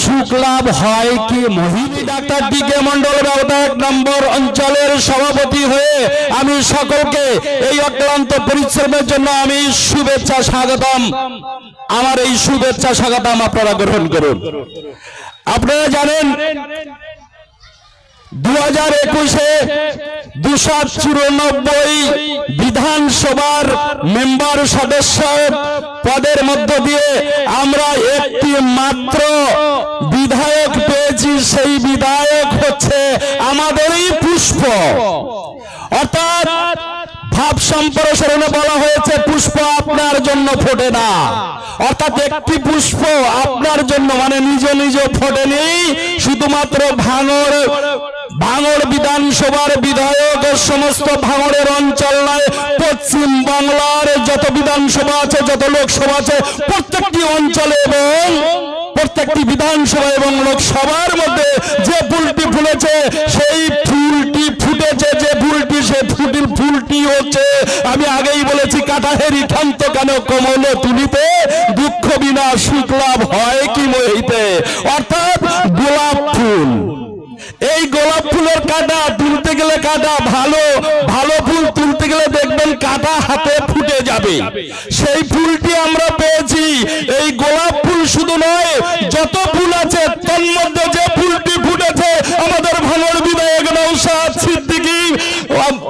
সুখ লাভ হয় কি মহিলা ডাক্তার ডিকে মন্ডল ব্যবতা 1 নম্বর অঞ্চলের সভাপতি হয়ে আমি সকলকে এই অক্লান্ত পরিশ্রমের জন্য আমি শুভেচ্ছা স্বাগতম। আমার এই শুভেচ্ছা স্বাগতম আপনারা গ্রহণ করুন। আপনারা জানেন 2021-এ 294 বিধানসভার মেম্বার সদস্য পদের মধ্য দিয়ে আমরা একটি মাত্র বিধায়ক পেয়েছি। সেই বিধায়ক হচ্ছে আমাদেরই পুষ্প। অর্থাৎ ভাব সম্প্রসারণে বলা হয়েছে পুষ্প আপনার জন্য ফোটে না, অর্থাৎ একটি পুষ্প আপনার জন্য মানে নিজ নিজ ফোটেনি, শুধুমাত্র ভাঙড় বিধানসভার বিধায়ক সমস্ত ভাঙড়ের অঞ্চল নয়, পশ্চিম বাংলার যত বিধানসভা আছে, যত লোকসভা আছে, প্রত্যেকটি অঞ্চলে এবং প্রত্যেকটি বিধানসভা এবং লোকসভার মধ্যে যে ফুলটি ফুলেছে সেই ফুলটি ফুটেছে, যে ফুলটি সে ফুলটি হচ্ছে আমি আগেই বলেছি কাটাহেরি ক্ষান্ত কেন কমল তুলিতে দুঃখ বিনা সুখ লাভ হয় কি মহিতে, অর্থাৎ গোলাপ ফুল। এই গোলাপ ফুলের কাঁটা তুলতে গেলে কাঁটা ভালো ফুল তুলতে গেলে দেখবেন কাঁটা হাতে ফুটে যাবে। সেই ফুলটি আমরা পেয়েছি। এই গোলাপ ফুল শুধু নয়, যত ফুল আছে তার মধ্যে যে ফুলটি ফুটেছে আমাদের ভাঙড় বিধায়ক নওশাদ সিদ্দিকী,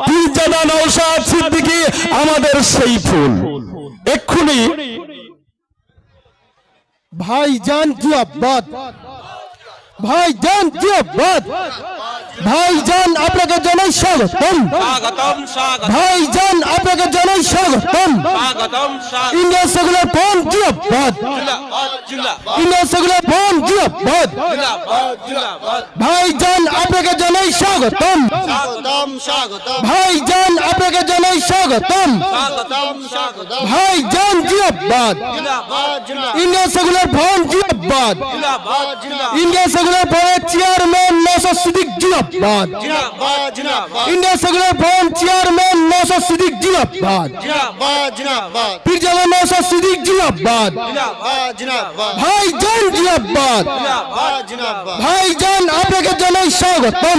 পীরজাদা নওশাদ সিদ্দিকী আমাদের সেই ফুল। এক্ষুনি ভাইজান জিয়াবাদ, ভাইজান জিয়াবাদ, ভাইজান আপনাকে জানাই স্বাগতম, ভাইজান আপনাকে জানাই স্বাগতম। ইন্ডিয়া সেগুলার ফোন জিয়াবাদ, ইন্ডিয়া সেগুলার ফোন জিয়াবাদ, ভাইজান আপনাকে জানাই স্বাগতম, ভাইজান আপনাকে জানাই স্বাগতম, ভাইজান জিয়াবাদ, ইন্ডিয়া সেগুলার ফোন জিয়াবাদ, ইন্ডিয়া সেগুলার ফোনের চেয়ারম্যান নওশাদ সিদ্দিক জিন্দাবাদ, ইন্ডিয়া সেগুলার ফোন চেয়ারম্যান নওশাদ সিদ্দিক জিন্দাবাদ, পীরজাদা নওশাদ সিদ্দিক জিন্দাবাদ, ভাইজান জিন্দাবাদ, ভাইজান আপনাকে জানাই স্বাগতম।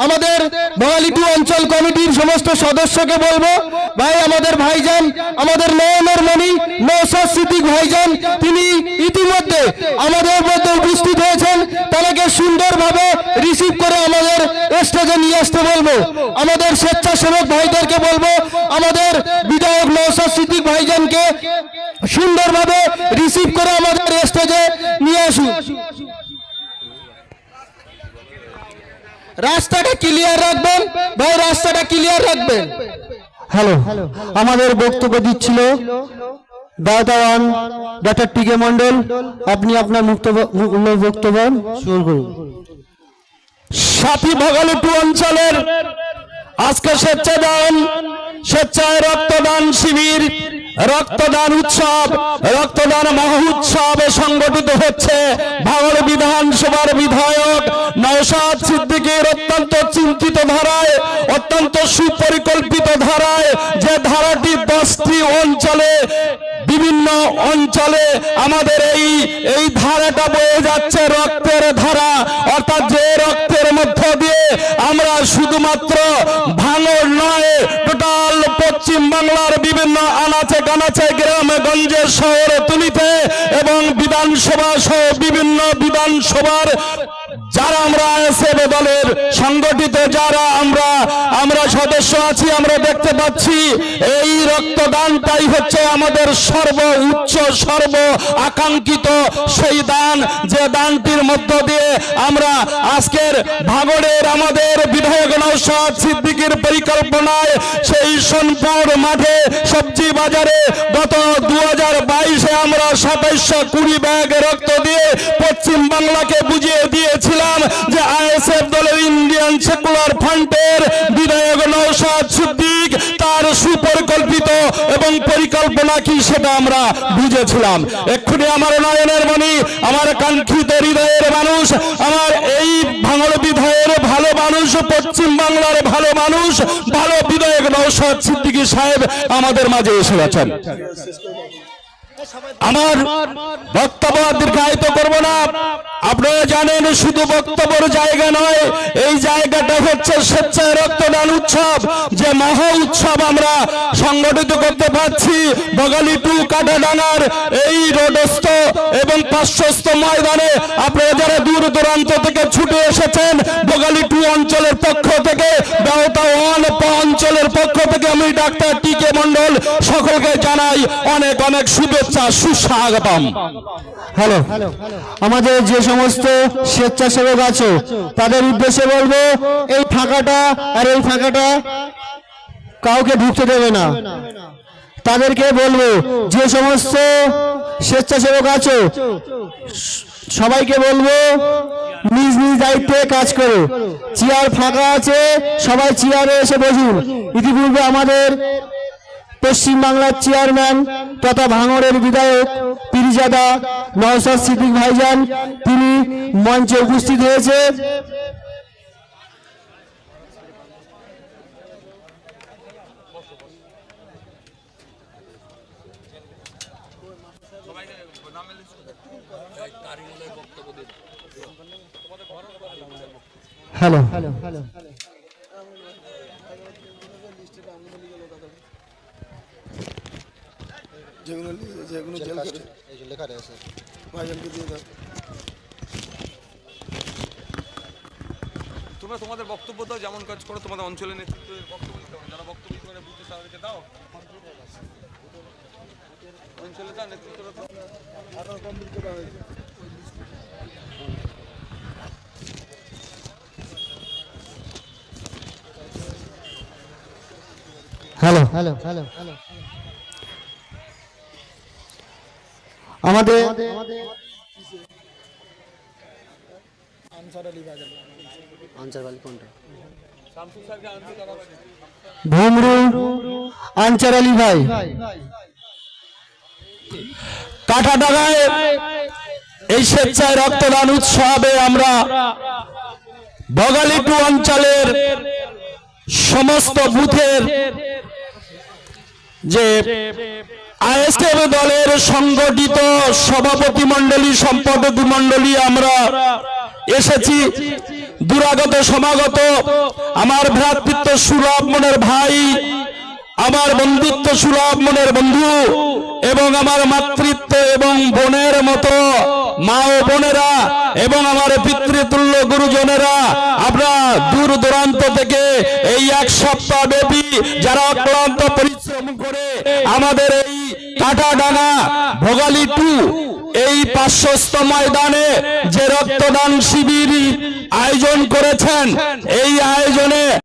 আমাদের বাঙালি 2 অঞ্চল কমিটির সমস্ত সদস্যকে বলবো, ভাই আমাদের ভাইজান, আমাদের নয়নের মণি নওশাদ সিদ্দিক ভাইজান, তিনি ইতিমধ্যে আমাদের মধ্যে উপস্থিত হয়েছেন। তাকে সুন্দরভাবে রিসিভ করে আমাদের স্টেজে নিয়ে আসতে বলবো। আমাদের স্বেচ্ছাসেবক ভাইদেরকে বলবো আমাদের বিধায়ক নওশাদ সিদ্দিক ভাইজানকে সুন্দরভাবে রিসিভ করে আমাদের স্টেজে নিয়ে আসুন। রাস্তাটা ক্লিয়ার রাখবেন ভাই, রাস্তাটা ক্লিয়ার রাখবেন। হ্যালো, আমাদের বক্তব্য দিচ্ছিল দায়িত্ববান ডাক্তার টিকে মন্ডল। আপনি আপনার বক্তব্য শুরু করুন। সাথী ভাগালী 2 অঞ্চলের আজকে স্বেচ্ছায় রক্তদান শিবির, রক্তদান উৎসব, রক্তদান মহোৎসব সংগঠিত হচ্ছে। ভাঙড় বিধানসভার বিধায়ক নওশাদ সিদ্দিকীর অত্যন্ত চিন্তিত ধারায়, অত্যন্ত সুপরিকল্পিত ধারায়, যে ধারাটি 10টি অঞ্চলে, বিভিন্ন অঞ্চলে আমাদের এই ধারাটা বয়ে যাচ্ছে, রক্তের ধারা। অর্থাৎ যে রক্তের মধ্য দিয়ে আমরা শুধুমাত্র ভাঙড় নয়, টোটাল পশ্চিম বাংলার বিভিন্ন আনাচে কানাচে, গ্রামে গঞ্জে, শহরে তুলিতে এবং বিধানসভা সহ বিভিন্ন বিধানসভার যারা আমরা এসএফ দলের সংগঠিত যারা আমরা সদস্য আছি, আমরা দেখতে পাচ্ছি এই রক্তদানটাই হচ্ছে আমাদের সর্বোচ্চ সর্ব আকাঙ্ক্ষিত সেই দান, যে দানটির মধ্য দিয়ে আমরা আজকের ভাঙড়ের আমাদের বিধায়ক নওশাদ সিদ্দিকীর পরিকল্পনায় সেই সোনপুর মাঠে সবজি বাজারে গত 2022-এ আমরা 2720 ব্যাগ রক্ত দিয়ে পশ্চিম বাংলাকে বুঝিয়ে দিয়েছিলাম যে আইএসএফ দলের ইন্ডিয়ান সেকুলার ফ্রন্টের বিধায়ক নওশাদ সিদ্দিক তার সুপরিকল্পিত এবং পরিকল্পনা কি সেটা আমরা বুঝেছিলাম। এক্ষুনি আমার নয়নের মণি, আমার কাঙ্ক্ষিত হৃদয়ের মানুষ, আমার এই ভাঙড় বিধায়ের ভালো মানুষ, পশ্চিম বাংলার ভালো মানুষ, ভালো বিধায়ক নওশাদ সিদ্দিকী সাহেব আমাদের মাঝে এসে গেছেন। আমার বক্তব্য দীর্ঘায়িত করব না। আপনারা জানেন শুধু বক্তব্যের জায়গা নয়, এই জায়গাটা হচ্ছে স্বেচ্ছায় রক্তদান উৎসব, যে মহা উৎসব আমরা সংগঠিত করতে পারছি বগালী টু কাটাডাঙ্গার এই রোডস্থ এবং পার্শ্বস্থ ময়দানে। আপনারা যারা দূর দূরান্ত থেকে ছুটে এসেছেন, বগালী টু অঞ্চলের পক্ষ থেকে, বেওতা ওয়ান অঞ্চলের পক্ষ থেকে আমি ডাক্তার টিকে মন্ডল সকলকে জানাই অনেক অনেক শুভেচ্ছা, সুস্বাগতম। হ্যালো, আমাদের যে সমস্ত স্বেচ্ছাসেবক আছে তাদের উদ্দেশ্যে বলবো, এই ফাঁকাটা আর এই ফাঁকাটা কাউকে ঢুকতে দেবে না। তাদেরকে বলবো, যে সমস্ত স্বেচ্ছাসেবক আছে সবাইকে বলবো নিজ নিজ দায়িত্বে কাজ করো। চেয়ার ফাঁকা আছে, সবাই চেয়ারে এসে বসুন। ইতিপূর্বে আমাদের পশ্চিমবাংলার চেয়ারম্যান তথা ভাঙড়ের বিধায়ক পীরজাদা নওশাদ সিদ্দিক ভাইজান তিনি মঞ্চে উপস্থিত হয়েছে। হ্যালো, যেগুলো জেল করে এই যে লেখা রয়েছে ভাইজানকে দিয়ে দাও। তোমরা তোমাদের বক্তব্য দাও, যেমন কাজ করো তোমাদের অঞ্চলের নেতৃত্বের বক্তব্য দিতে হবে। যারা বক্তব্য করে বুঝতে তাদেরকে দাও, অঞ্চলে তার নেতৃত্বরা তো কমপ্লিট করা হয়েছে। হ্যালো, আমাদের ভুমরু আনসার আলী ভাই কাটাডাঙ্গায় এই স্বেচ্ছায় রক্তদান উৎসবে আমরা বগালী টু অঞ্চলের সমস্ত বুথের যে আইএসএফ দলের সংগঠিত সভাপতি মণ্ডলী, সম্পাদক মণ্ডলী আমরা এসেছি। দুরাগত সমাগত আমার ভ্রাতৃত্ব সুলভ মনের ভাই, আমার বন্ধুত্ব সুলভ মনের বন্ধু এবং আমার মাতৃত্ব এবং বোনের মতো মা ও বোনেরা এবং আমার পিতৃতুল্য গুরুজনেরা, আমরা দূর দূরান্ত থেকে এই এক সপ্তাহ ব্যাপী যারা অক্লান্ত পরিশ্রম করে আমাদের এই কাটাডাঙ্গা ভোগালী টু এই পার্শ্বস্থ ময়দানে যে রক্তদান শিবির আয়োজন করেছেন,